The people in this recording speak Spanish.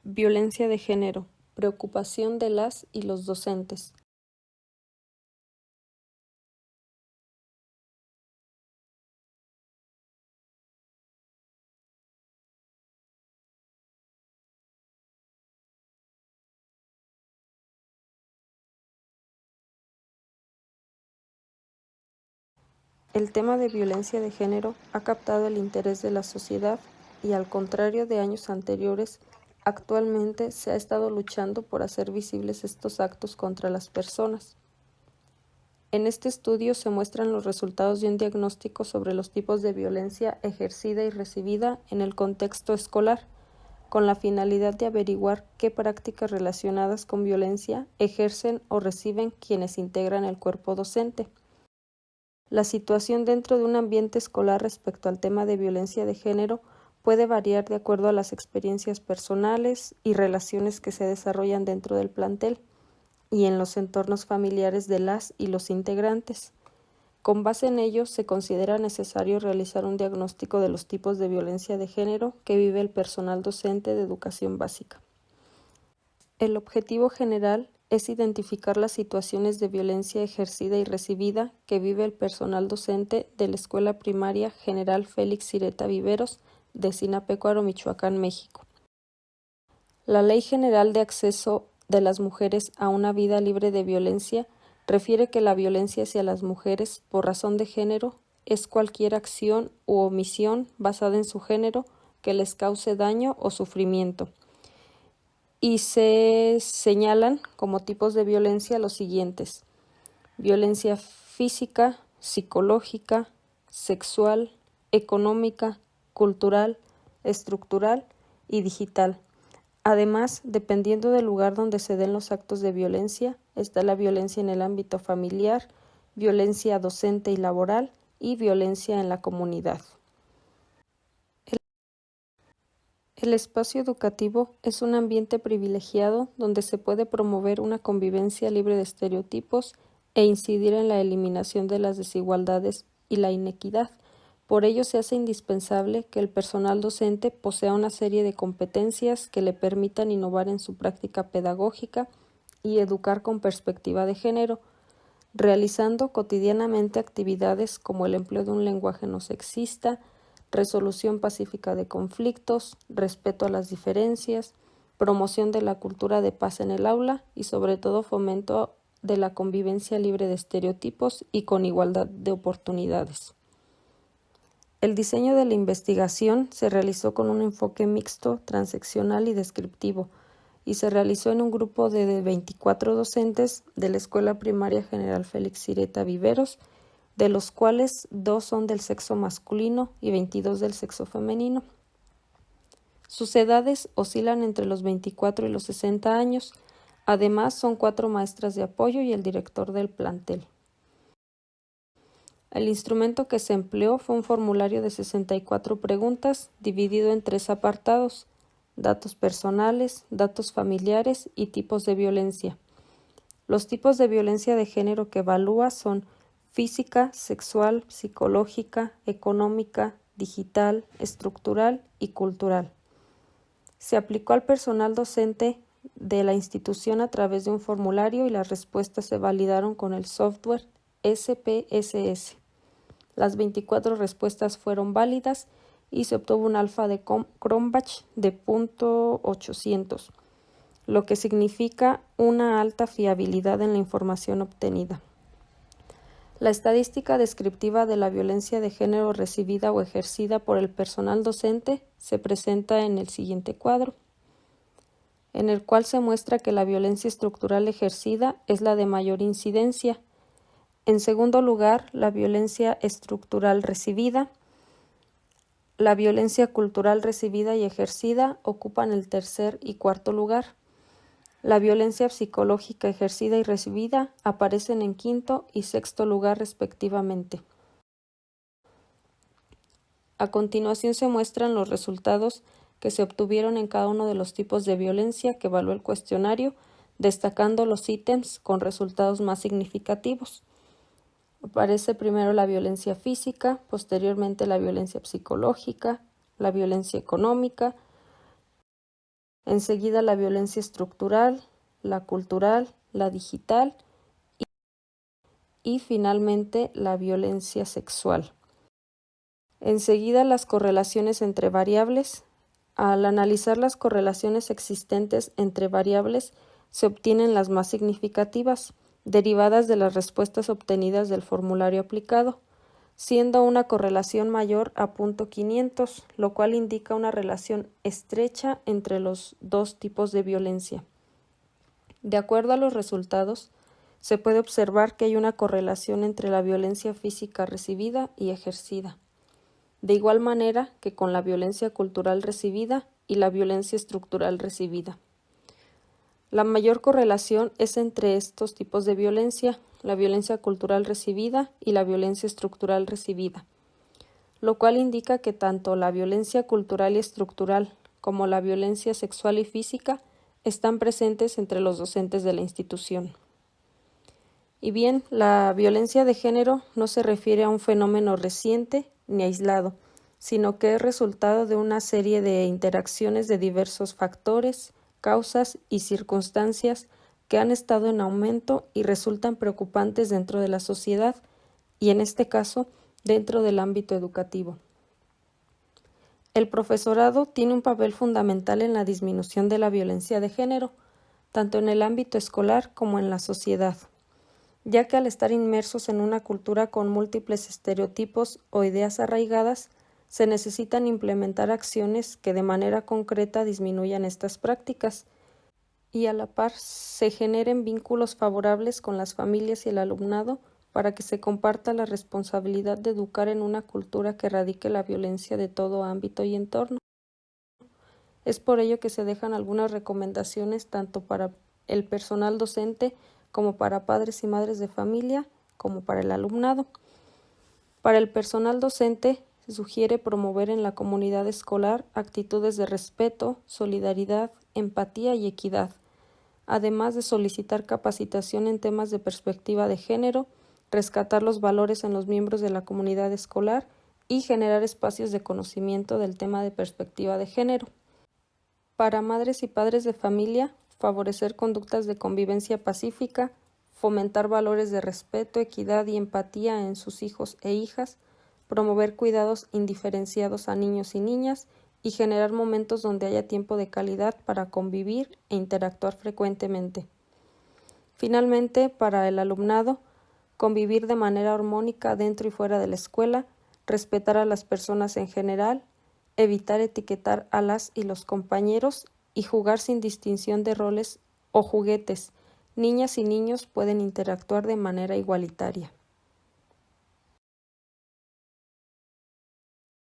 Violencia de género, preocupación de las y los docentes. El tema de violencia de género ha captado el interés de la sociedad y, al contrario de años anteriores, actualmente se ha estado luchando por hacer visibles estos actos contra las personas. En este estudio se muestran los resultados de un diagnóstico sobre los tipos de violencia ejercida y recibida en el contexto escolar, con la finalidad de averiguar qué prácticas relacionadas con violencia ejercen o reciben quienes integran el cuerpo docente. La situación dentro de un ambiente escolar respecto al tema de violencia de género puede variar de acuerdo a las experiencias personales y relaciones que se desarrollan dentro del plantel y en los entornos familiares de las y los integrantes. Con base en ello, se considera necesario realizar un diagnóstico de los tipos de violencia de género que vive el personal docente de educación básica. El objetivo general es identificar las situaciones de violencia ejercida y recibida que vive el personal docente de la Escuela Primaria General Félix Sireta Viveros de Sinapecuaro, Michoacán, México. La Ley General de Acceso de las Mujeres a una Vida Libre de Violencia refiere que la violencia hacia las mujeres por razón de género es cualquier acción u omisión basada en su género que les cause daño o sufrimiento. Y se señalan como tipos de violencia los siguientes: violencia física, psicológica, sexual, económica, cultural, estructural y digital. Además, dependiendo del lugar donde se den los actos de violencia, está la violencia en el ámbito familiar, violencia docente y laboral y violencia en la comunidad. El espacio educativo es un ambiente privilegiado donde se puede promover una convivencia libre de estereotipos e incidir en la eliminación de las desigualdades y la inequidad. Por ello, se hace indispensable que el personal docente posea una serie de competencias que le permitan innovar en su práctica pedagógica y educar con perspectiva de género, realizando cotidianamente actividades como el empleo de un lenguaje no sexista, resolución pacífica de conflictos, respeto a las diferencias, promoción de la cultura de paz en el aula y, sobre todo, fomento de la convivencia libre de estereotipos y con igualdad de oportunidades. El diseño de la investigación se realizó con un enfoque mixto, transeccional y descriptivo, y se realizó en un grupo de 24 docentes de la Escuela Primaria General Félix Sireta Viveros, de los cuales 2 son del sexo masculino y 22 del sexo femenino. Sus edades oscilan entre los 24 y los 60 años. Además, son 4 maestras de apoyo y el director del plantel. El instrumento que se empleó fue un formulario de 64 preguntas dividido en 3 apartados: datos personales, datos familiares y tipos de violencia. Los tipos de violencia de género que evalúa son física, sexual, psicológica, económica, digital, estructural y cultural. Se aplicó al personal docente de la institución a través de un formulario y las respuestas se validaron con el software SPSS. Las 24 respuestas fueron válidas y se obtuvo un alfa de Cronbach de .800, lo que significa una alta fiabilidad en la información obtenida. La estadística descriptiva de la violencia de género recibida o ejercida por el personal docente se presenta en el siguiente cuadro, en el cual se muestra que la violencia estructural ejercida es la de mayor incidencia. En segundo lugar, la violencia estructural recibida. La violencia cultural recibida y ejercida ocupan el tercer y cuarto lugar. La violencia psicológica ejercida y recibida aparecen en quinto y sexto lugar respectivamente. A continuación se muestran los resultados que se obtuvieron en cada uno de los tipos de violencia que evaluó el cuestionario, destacando los ítems con resultados más significativos. Aparece primero la violencia física, posteriormente la violencia psicológica, la violencia económica, enseguida la violencia estructural, la cultural, la digital y finalmente la violencia sexual. Enseguida las correlaciones entre variables. Al analizar las correlaciones existentes entre variables, se obtienen las más significativas, derivadas de las respuestas obtenidas del formulario aplicado, siendo una correlación mayor a 0.500, lo cual indica una relación estrecha entre los dos tipos de violencia. De acuerdo a los resultados, se puede observar que hay una correlación entre la violencia física recibida y ejercida, de igual manera que con la violencia cultural recibida y la violencia estructural recibida. La mayor correlación es entre estos tipos de violencia, la violencia cultural recibida y la violencia estructural recibida, lo cual indica que tanto la violencia cultural y estructural como la violencia sexual y física están presentes entre los docentes de la institución. Y bien, la violencia de género no se refiere a un fenómeno reciente ni aislado, sino que es resultado de una serie de interacciones de diversos factores, causas y circunstancias que han estado en aumento y resultan preocupantes dentro de la sociedad y, en este caso, dentro del ámbito educativo. El profesorado tiene un papel fundamental en la disminución de la violencia de género, tanto en el ámbito escolar como en la sociedad, ya que al estar inmersos en una cultura con múltiples estereotipos o ideas arraigadas, se necesitan implementar acciones que de manera concreta disminuyan estas prácticas y a la par se generen vínculos favorables con las familias y el alumnado para que se comparta la responsabilidad de educar en una cultura que erradique la violencia de todo ámbito y entorno. Es por ello que se dejan algunas recomendaciones tanto para el personal docente como para padres y madres de familia, como para el alumnado. Para el personal docente, se sugiere promover en la comunidad escolar actitudes de respeto, solidaridad, empatía y equidad, además de solicitar capacitación en temas de perspectiva de género, rescatar los valores en los miembros de la comunidad escolar y generar espacios de conocimiento del tema de perspectiva de género. Para madres y padres de familia, favorecer conductas de convivencia pacífica, fomentar valores de respeto, equidad y empatía en sus hijos e hijas, promover cuidados indiferenciados a niños y niñas y generar momentos donde haya tiempo de calidad para convivir e interactuar frecuentemente. Finalmente, para el alumnado, convivir de manera armónica dentro y fuera de la escuela, respetar a las personas en general, evitar etiquetar a las y los compañeros y jugar sin distinción de roles o juguetes. Niñas y niños pueden interactuar de manera igualitaria.